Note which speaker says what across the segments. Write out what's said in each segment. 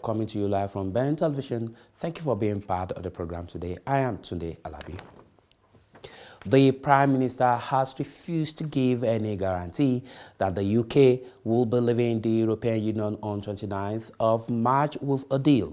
Speaker 1: coming to you live from Ben Television. Thank you for being part of the program today. I am Tunde Alabi. The Prime Minister has refused to give any guarantee that the UK will be leaving the European Union on 29th of March with a deal.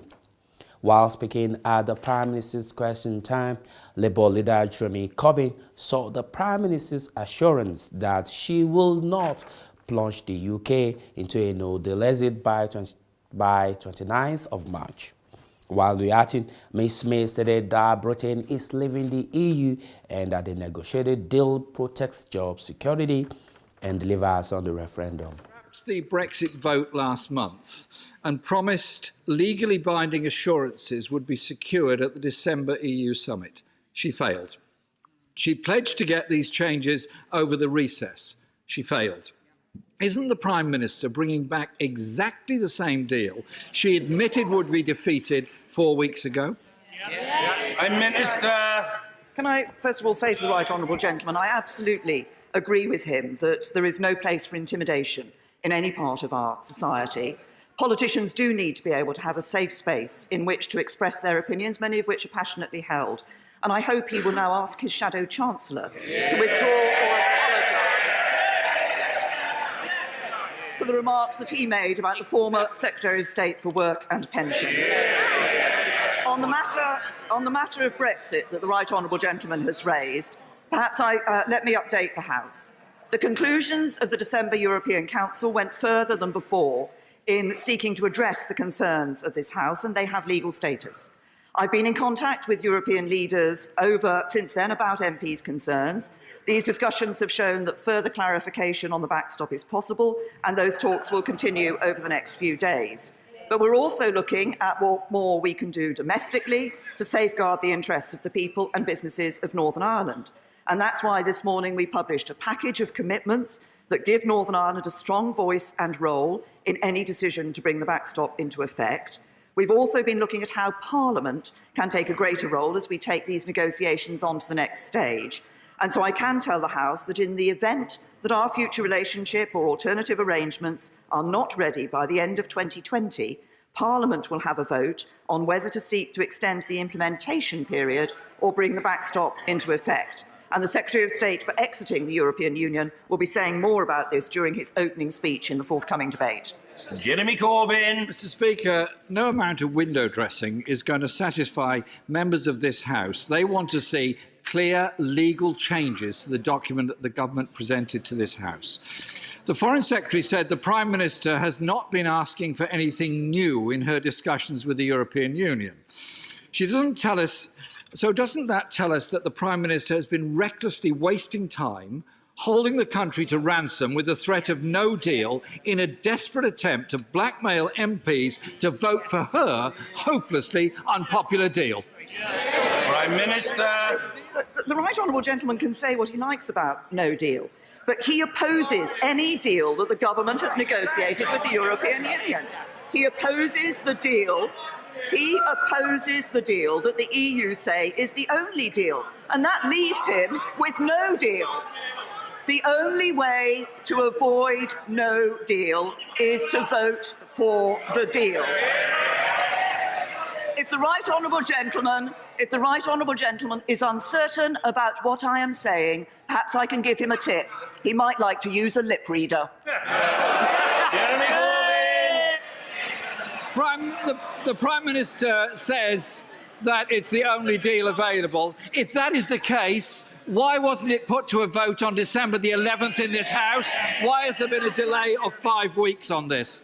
Speaker 1: While speaking at the Prime Minister's question time, Labour leader Jeremy Corbyn sought the Prime Minister's assurance that she will not plunge the UK into a no-deal exit by 29th of March. While reacting, Ms. May stated that Britain is leaving the EU and that the negotiated deal protects job security and delivers on the referendum.
Speaker 2: The Brexit vote last month and promised legally binding assurances would be secured at the December EU summit. She failed. She pledged to get these changes over the recess. She failed. Isn't the Prime Minister bringing back exactly the same deal she admitted would be defeated 4 weeks ago?
Speaker 3: Prime Minister.
Speaker 4: Can I first of all say to the right honourable gentleman, I absolutely agree with him that there is no place for intimidation in any part of our society. Politicians do need to be able to have a safe space in which to express their opinions, many of which are passionately held. And I hope he will now ask his Shadow Chancellor to withdraw or apologise for the remarks that he made about the former Secretary of State for Work and Pensions. On the matter of Brexit that the right honourable gentleman has raised, perhaps let me update the House. The conclusions of the December European Council went further than before in seeking to address the concerns of this House, and they have legal status. I've been in contact with European leaders since then about MPs' concerns. These discussions have shown that further clarification on the backstop is possible, and those talks will continue over the next few days. But we're also looking at what more we can do domestically to safeguard the interests of the people and businesses of Northern Ireland. And that's why this morning we published a package of commitments that give Northern Ireland a strong voice and role in any decision to bring the backstop into effect. We've also been looking at how Parliament can take a greater role as we take these negotiations on to the next stage. And so I can tell the House that in the event that our future relationship or alternative arrangements are not ready by the end of 2020, Parliament will have a vote on whether to seek to extend the implementation period or bring the backstop into effect. And the Secretary of State for exiting the European Union will be saying more about this during his opening speech in the forthcoming debate.
Speaker 3: Jeremy Corbyn.
Speaker 2: Mr. Speaker, no amount of window dressing is going to satisfy members of this House. They want to see clear legal changes to the document that the government presented to this House. The Foreign Secretary said the Prime Minister has not been asking for anything new in her discussions with the European Union. She doesn't tell us. So doesn't that tell us that the Prime Minister has been recklessly wasting time, holding the country to ransom with the threat of no deal in a desperate attempt to blackmail MPs to vote for her hopelessly unpopular deal?
Speaker 3: Prime Minister.
Speaker 4: The right honourable gentleman can say what he likes about no deal, but he opposes any deal that the government has negotiated with the European Union. He opposes the deal that the EU say is the only deal, and that leaves him with no deal. The only way to avoid no deal is to vote for the deal. If the right honourable gentleman is uncertain about what I am saying, perhaps I can give him a tip. He might like to use a lip reader.
Speaker 2: The Prime Minister says that it's the only deal available. If that is the case, why wasn't it put to a vote on December the 11th in this House? Why has there been a delay of 5 weeks on this?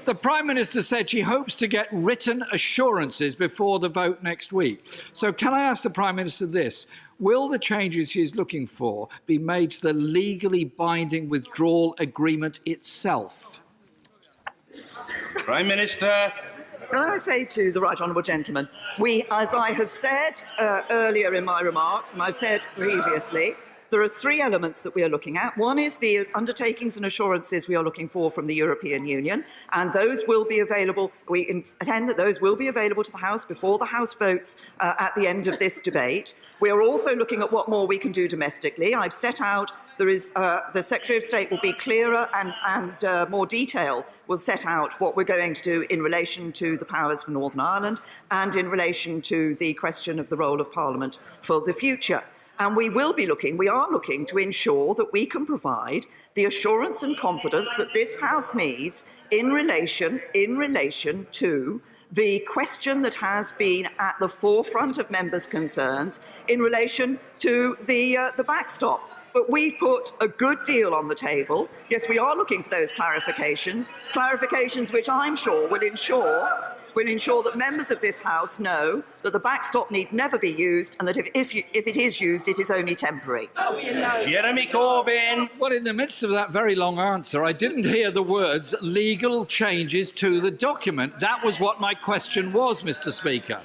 Speaker 2: The Prime Minister said she hopes to get written assurances before the vote next week. So can I ask the Prime Minister this? Will the changes she is looking for be made to the legally binding withdrawal agreement itself?
Speaker 3: Prime Minister.
Speaker 4: Can I say to the right honourable gentleman, as I have said earlier in my remarks, and I've said previously, there are three elements that we are looking at. One is the undertakings and assurances we are looking for from the European Union, and those will be available. We intend that those will be available to the House before the House votes at the end of this debate. We are also looking at what more we can do domestically. I've set out, the Secretary of State will be clearer and more detail will set out what we're going to do in relation to the powers for Northern Ireland and in relation to the question of the role of Parliament for the future. And we are looking to ensure that we can provide the assurance and confidence that this House needs in relation to the question that has been at the forefront of members' concerns in relation to the backstop. But we've put a good deal on the table. Yes, we are looking for those clarifications which I'm sure will ensure that members of this House know that the backstop need never be used, and that if it is used, it is only temporary.
Speaker 3: Jeremy Corbyn.
Speaker 2: Well, in the midst of that very long answer, I didn't hear the words legal changes to the document. That was what my question was, Mr. Speaker.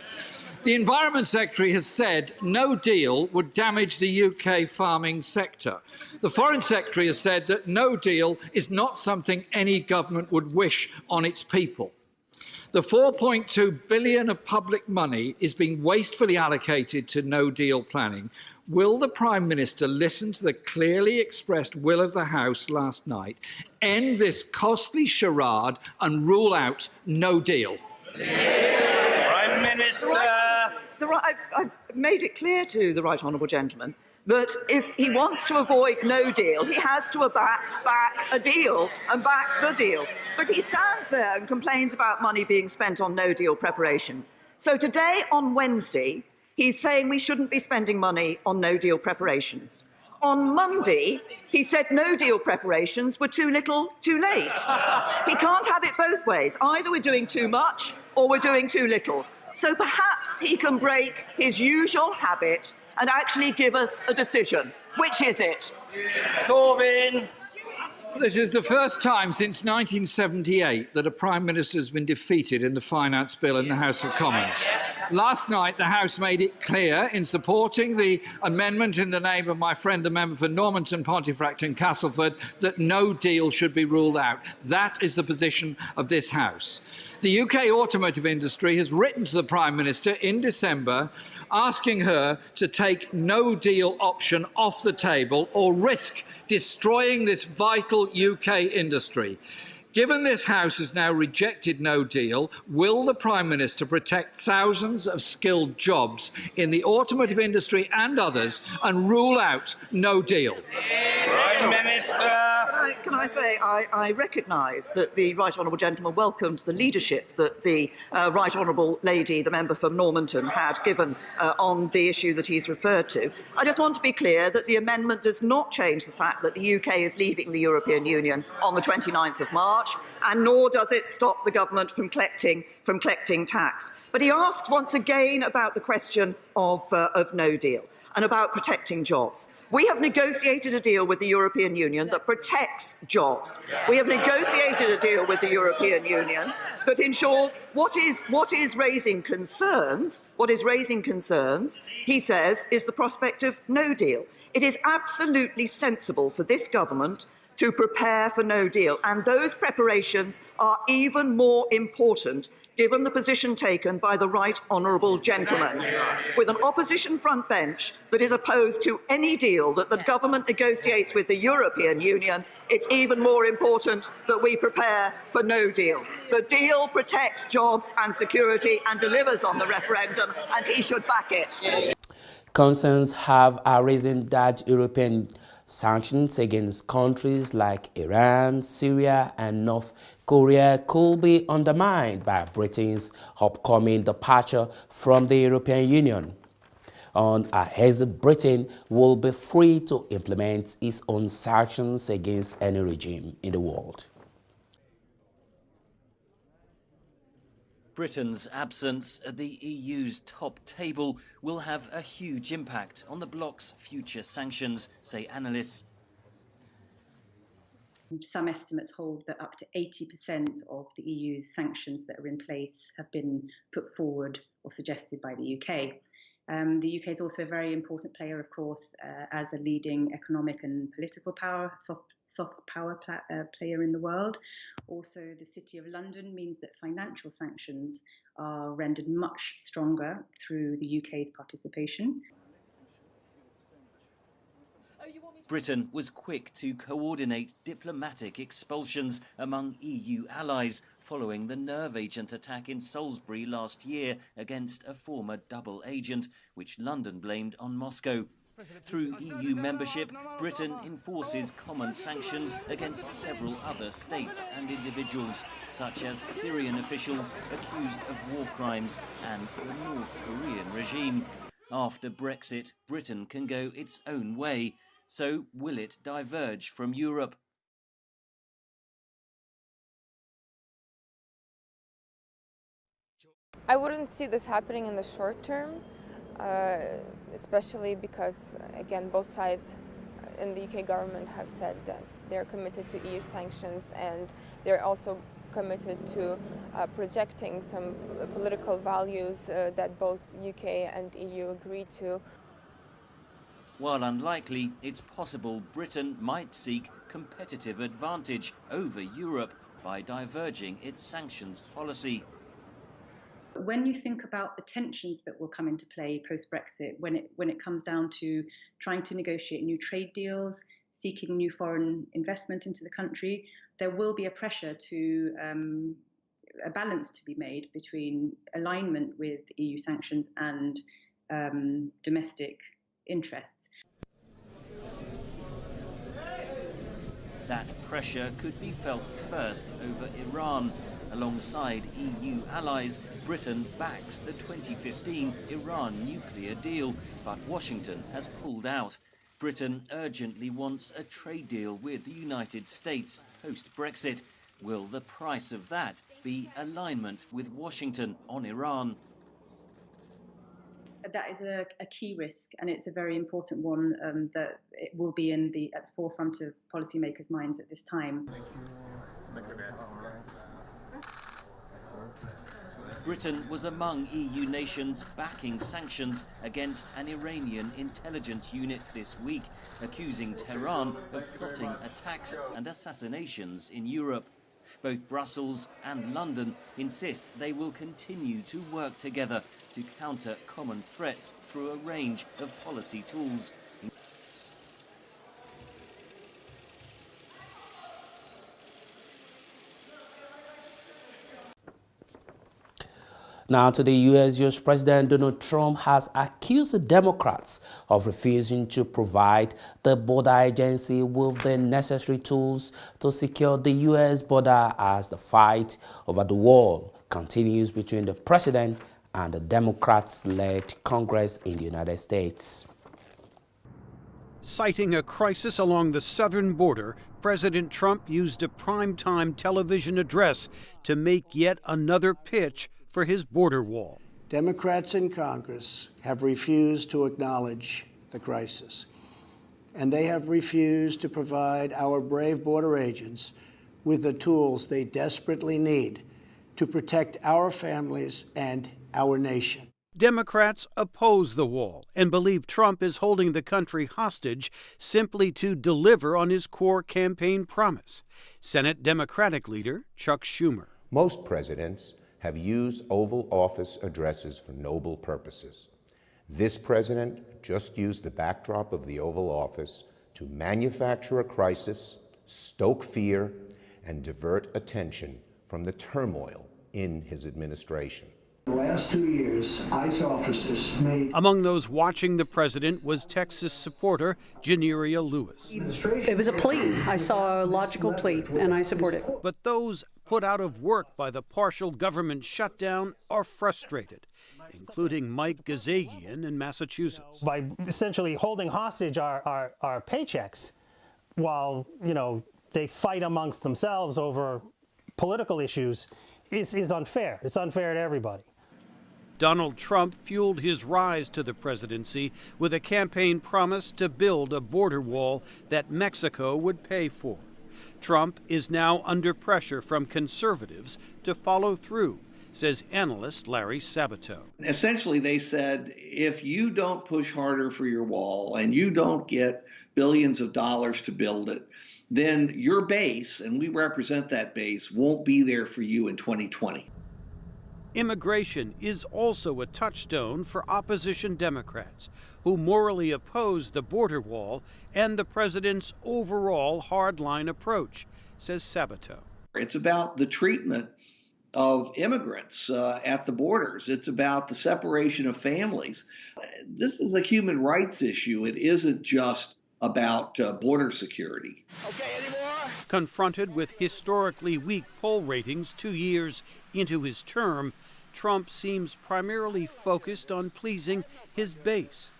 Speaker 2: The Environment Secretary has said no deal would damage the UK farming sector. The Foreign Secretary has said that no deal is not something any government would wish on its people. The 4.2 billion of public money is being wastefully allocated to no-deal planning. Will the Prime Minister listen to the clearly expressed will of the House last night, end this costly charade and rule out no deal?
Speaker 3: Prime Minister.
Speaker 4: I've made it clear to the right honourable gentleman that if he wants to avoid no deal, he has to back a deal and back the deal. But he stands there and complains about money being spent on no deal preparation. So today, on Wednesday, he's saying we shouldn't be spending money on no deal preparations. On Monday, he said no deal preparations were too little, too late. He can't have it both ways. Either we're doing too much or we're doing too little. So perhaps he can break his usual habit and actually give us a decision. Which is it?
Speaker 3: Corbyn.
Speaker 2: This is the first time since 1978 that a Prime Minister has been defeated in the Finance Bill in the House of Commons. Last night, the House made it clear in supporting the amendment in the name of my friend, the member for Normanton, Pontefract and Castleford, that no deal should be ruled out. That is the position of this House. The UK automotive industry has written to the Prime Minister in December asking her to take no deal option off the table or risk destroying this vital UK industry. Given this House has now rejected no deal, will the Prime Minister protect thousands of skilled jobs in the automotive industry and others and rule out no deal?
Speaker 3: Prime Minister.
Speaker 4: Can I say I recognise that the right honourable gentleman welcomed the leadership that the right honourable lady, the member from Normanton, had given on the issue that he's referred to. I just want to be clear that the amendment does not change the fact that the UK is leaving the European Union on the 29th of March, and nor does it stop the government from collecting tax. But he asks once again about the question of no deal and about protecting jobs. We have negotiated a deal with the European Union that protects jobs. We have negotiated a deal with the European Union that ensures what is raising concerns, he says, is the prospect of no deal. It is absolutely sensible for this government to prepare for no deal, and those preparations are even more important given the position taken by the right honourable gentleman, with an opposition front bench that is opposed to any deal that the government negotiates with the European Union. It's even more important that we prepare for no deal. The deal protects jobs and security and delivers on the referendum, and he should back it.
Speaker 1: Concerns have arisen that European sanctions against countries like Iran, Syria and North Korea could be undermined by Britain's upcoming departure from the European Union. On her exit, Britain will be free to implement its own sanctions against any regime in the world.
Speaker 5: Britain's absence at the EU's top table will have a huge impact on the bloc's future sanctions, say analysts.
Speaker 6: Some estimates hold that up to 80% of the EU's sanctions that are in place have been put forward or suggested by the UK. The UK is also a very important player, of course, as a leading economic and political power, soft power player in the world. Also, the City of London means that financial sanctions are rendered much stronger through the UK's participation.
Speaker 5: Britain was quick to coordinate diplomatic expulsions among EU allies following the nerve agent attack in Salisbury last year against a former double agent, which London blamed on Moscow. Through EU membership, Britain enforces common sanctions against several other states and individuals, such as Syrian officials accused of war crimes and the North Korean regime. After Brexit, Britain can go its own way. So will it diverge from Europe?
Speaker 7: I wouldn't see this happening in the short term, especially because, again, both sides in the UK government have said that they're committed to EU sanctions, and they're also committed to projecting some political values that both UK and EU agree to.
Speaker 5: While unlikely, it's possible Britain might seek competitive advantage over Europe by diverging its sanctions policy.
Speaker 6: When you think about the tensions that will come into play post-Brexit, when it comes down to trying to negotiate new trade deals, seeking new foreign investment into the country, there will be a pressure to a balance to be made between alignment with EU sanctions and domestic interests.
Speaker 5: That pressure could be felt first over Iran. Alongside EU allies, Britain backs the 2015 Iran nuclear deal, but Washington has pulled out. Britain urgently wants a trade deal with the United States post-Brexit. Will the price of that be alignment with Washington on Iran?
Speaker 6: That is a key risk, and it's a very important one that it will be at the forefront of policymakers' minds at this time.
Speaker 5: Britain was among EU nations backing sanctions against an Iranian intelligence unit this week, accusing Tehran of plotting attacks and assassinations in Europe. Both Brussels and London insist they will continue to work together to counter common threats through a range of policy tools.
Speaker 1: Now to the US President Donald Trump has accused the Democrats of refusing to provide the border agency with the necessary tools to secure the US border as the fight over the wall continues between the president and the Democrats-led Congress in the United States.
Speaker 8: Citing a crisis along the southern border, President Trump used a primetime television address to make yet another pitch for his border wall.
Speaker 9: Democrats in Congress have refused to acknowledge the crisis, and they have refused to provide our brave border agents with the tools they desperately need to protect our families and our nation.
Speaker 8: Democrats oppose the wall and believe Trump is holding the country hostage simply to deliver on his core campaign promise. Senate Democratic leader Chuck Schumer.
Speaker 10: Most presidents have used Oval Office addresses for noble purposes. This president just used the backdrop of the Oval Office to manufacture a crisis, stoke fear, and divert attention from the turmoil in his administration.
Speaker 9: The last 2 years, ICE officers made...
Speaker 8: Among those watching the president was Texas supporter Janeria Lewis.
Speaker 11: It was a plea. I saw a logical plea, and I support it.
Speaker 8: But those put out of work by the partial government shutdown are frustrated, including Mike Gazagian in Massachusetts.
Speaker 12: By essentially holding hostage our paychecks while, they fight amongst themselves over political issues is unfair. It's unfair to everybody.
Speaker 8: Donald Trump fueled his rise to the presidency with a campaign promise to build a border wall that Mexico would pay for. Trump is now under pressure from conservatives to follow through, says analyst Larry Sabato.
Speaker 13: Essentially, they said, if you don't push harder for your wall and you don't get billions of dollars to build it, then your base, and we represent that base, won't be there for you in 2020.
Speaker 8: Immigration is also a touchstone for opposition Democrats who morally oppose the border wall and the president's overall hardline approach, says Sabato.
Speaker 13: It's about the treatment of immigrants at the borders. It's about the separation of families. This is a human rights issue. It isn't just about border security.
Speaker 3: Okay, anymore?
Speaker 8: Confronted with historically weak poll ratings 2 years into his term, Trump seems primarily focused on pleasing his base.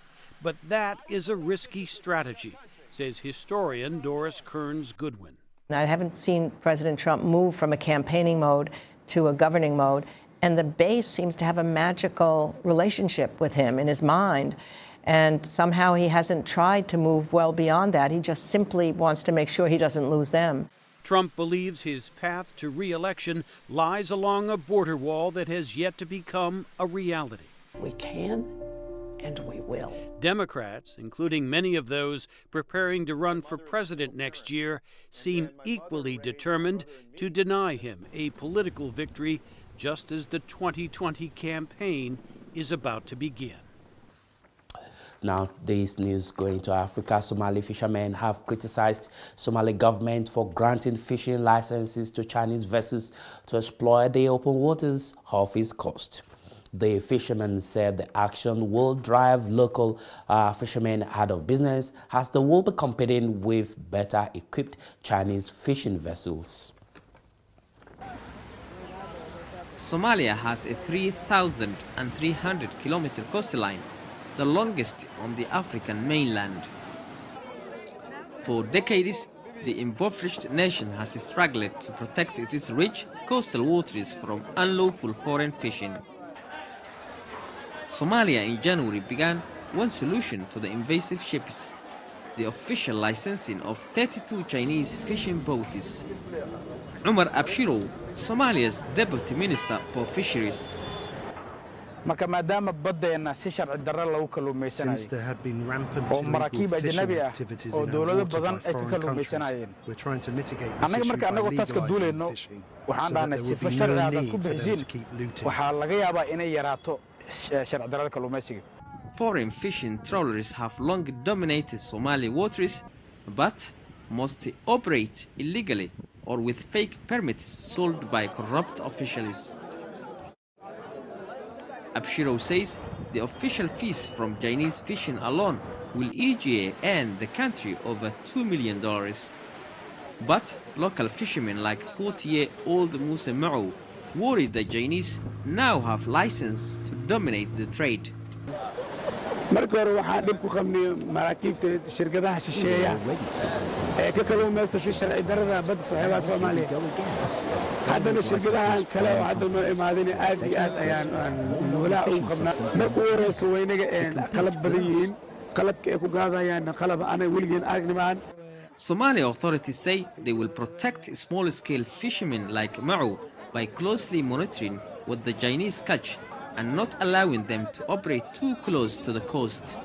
Speaker 8: But that is a risky strategy, says historian Doris Kearns Goodwin.
Speaker 14: I haven't seen President Trump move from a campaigning mode to a governing mode, and the base seems to have a magical relationship with him in his mind. And somehow he hasn't tried to move well beyond that. He just simply wants to make sure he doesn't lose them.
Speaker 8: Trump believes his path to re-election lies along a border wall that has yet to become a reality.
Speaker 15: We can and we will.
Speaker 8: Democrats, including many of those preparing to run for president next year, seem equally determined to deny him a political victory just as the 2020 campaign is about to begin.
Speaker 1: Now, this news going to Africa. Somali fishermen have criticized Somali government for granting fishing licenses to Chinese vessels to exploit the open waters off its coast. The fishermen said the action will drive local fishermen out of business as they will be competing with better equipped Chinese fishing vessels.
Speaker 16: Somalia has a 3,300-kilometer coastline, the longest on the African mainland. For decades, the impoverished nation has struggled to protect its rich coastal waters from unlawful foreign fishing. Somalia in January began one solution to the invasive ships: the official licensing of 32 Chinese fishing boats. Umar Abshiro, Somalia's Deputy Minister for Fisheries.
Speaker 17: Since there had been rampant illegal fishing activities in our water by foreign countries, we're trying to mitigate this issue by legalizing fishing so that there will be no need for them to keep looting.
Speaker 16: Foreign fishing trawlers have long dominated Somali waters, but most operate illegally or with fake permits sold by corrupt officials. Abshiro says the official fees from Chinese fishing alone will each year earn the country over $2 million. But local fishermen like 40-year-old Musa Ma'u worry the Chinese now have license to dominate the trade.
Speaker 17: markii hore waxaan dhib ku qabnay maraakiibta shirkadaha shisheeya ee ka kalluumaysta si sharci darrada badda saaxiibaha Soomaaliya haddana shirkadahan kale oo hadda noo imaadeen aad iyo aad ayaan walaac u qabnaa markii horeysa weynaga qalab badan yihiin qalabka ay ku gaadayaan qalab aanay weligeen aragnimaan.
Speaker 16: Somali authorities say they will protect small-scale fishermen like Ma'u by closely monitoring what the Chinese catch and not allowing them to operate too close to the coast.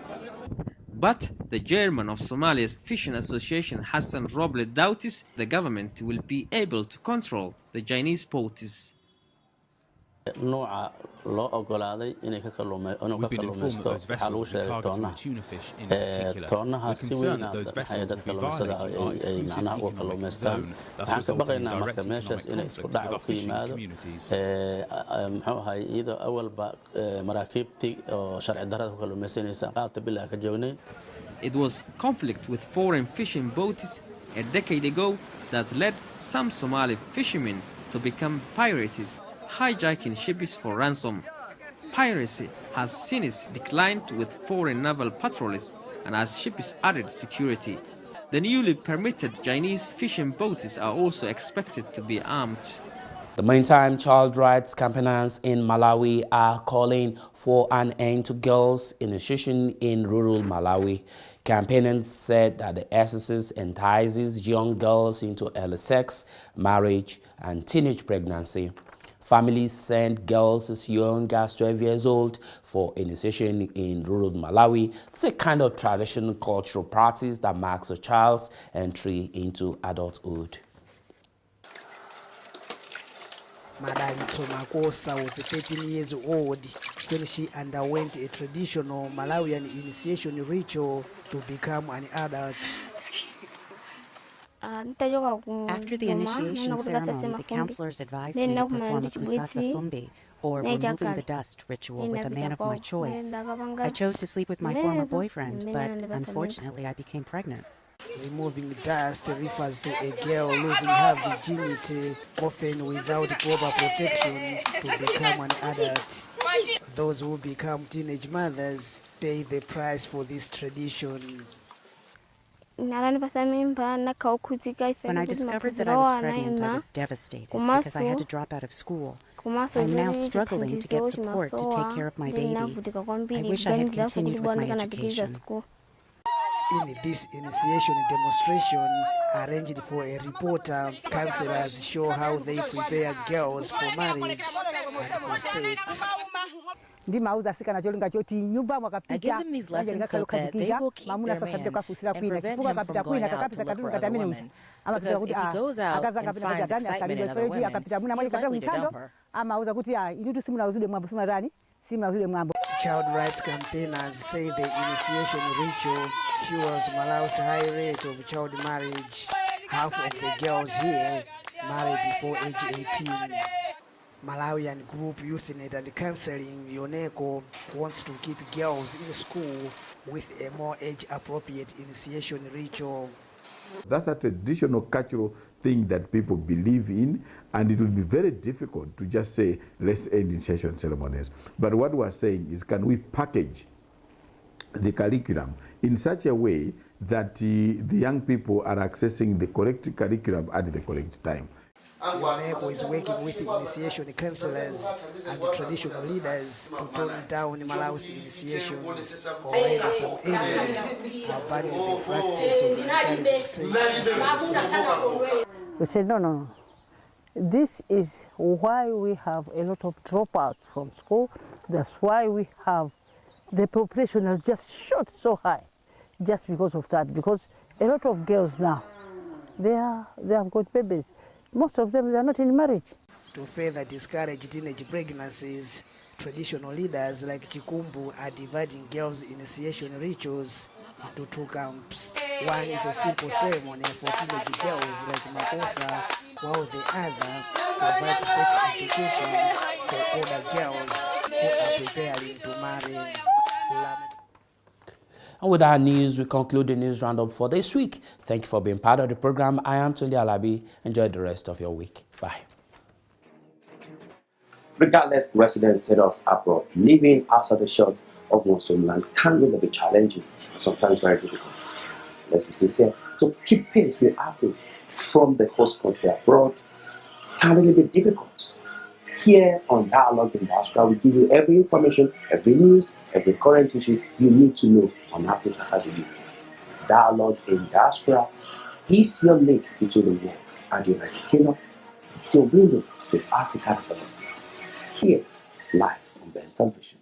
Speaker 16: But the chairman of Somalia's Fishing Association, Hassan Roble, doubts the government will be able to control the Chinese boats.
Speaker 18: We've been informed that those vessels will be targeting the tuna fish in particular. We're concerned that those vessels will be violating our exclusive economic zone, thus resulting in direct economic conflict with our fishing communities.
Speaker 16: It was conflict with foreign fishing boats a decade ago that led some Somali fishermen to become pirates, hijacking ships for ransom. Piracy has since declined with foreign naval patrols and as ships added security. The newly permitted Chinese fishing boats are also expected to be armed.
Speaker 1: The meantime, child rights campaigners in Malawi are calling for an end to girls' initiation in rural Malawi. Campaigners said that the exercise entices young girls into early sex, marriage, and teenage pregnancy. Families send girls as young as 12 years old for initiation in rural Malawi. It's a kind of traditional cultural practice that marks a child's entry into adulthood.
Speaker 19: Madalitso Makosa was 13 years old when she underwent a traditional Malawian initiation ritual to become an adult.
Speaker 20: After the initiation ceremony, the counselors advised me to perform a kusasa fumbi, or removing the dust ritual, with a man of my choice. I chose to sleep with my former boyfriend, but unfortunately I became pregnant.
Speaker 19: Removing dust refers to a girl losing her virginity, often without proper protection, to become an adult. Those who become teenage mothers pay the price for this tradition.
Speaker 20: When I discovered that I was pregnant, I was devastated because I had to drop out of school. I'm now struggling to get support to take care of my baby. I wish I had continued with my education.
Speaker 19: In this initiation demonstration arranged for a reporter, counselors show how they prepare girls for marriage and for sex.
Speaker 21: I give them these lessons so that they will keep their man and prevent him from going out to look for other women. Because if he goes out and finds excitement in other women, he's likely to dump her.
Speaker 19: Child rights campaigners say the initiation ritual fuels Malawi's high rate of child marriage. Half of the girls here marry before age 18. Malawian group Youthnet and Counseling, UNECO, wants to keep girls in school with a more age-appropriate initiation ritual.
Speaker 22: That's a traditional cultural thing that people believe in, and it would be very difficult to just say, let's end initiation ceremonies. But what we're saying is, can we package the curriculum in such a way that the young people are accessing the correct curriculum at the correct time?
Speaker 19: UNECO is working with the initiation counselors and the traditional leaders to tone down Malawi's initiations. Already some areas are banning the practice of encouraging sex.
Speaker 21: We said, no. This is why we have a lot of dropouts from school. That's why we have the population has just shot so high, just because of that. Because a lot of girls now, they have got babies. Most of them, they are not in marriage.
Speaker 19: To further discourage teenage pregnancies, traditional leaders like Chikumbu are dividing girls' initiation rituals into two camps. One is a simple ceremony for teenage girls like Makosa, while the other provides sex education for older girls who are preparing to marry.
Speaker 1: And with our news, we conclude the news roundup for this week. Thank you for being part of the program. I am Tunde Alabi. Enjoy the rest of your week. Bye.
Speaker 23: Regardless, resident settles abroad, living outside the shores of one's homeland can really be challenging and sometimes very difficult. Let's be sincere, to keep pace with updates from the host country abroad can really be difficult. Here on Dialogue in Diaspora, we give you every information, every news, every current issue you need to know on happenings outside the UK. Dialogue in Diaspora is your link between the world and the United Kingdom. It's your window to Africa development. Here, live on Bentvnewsroundup.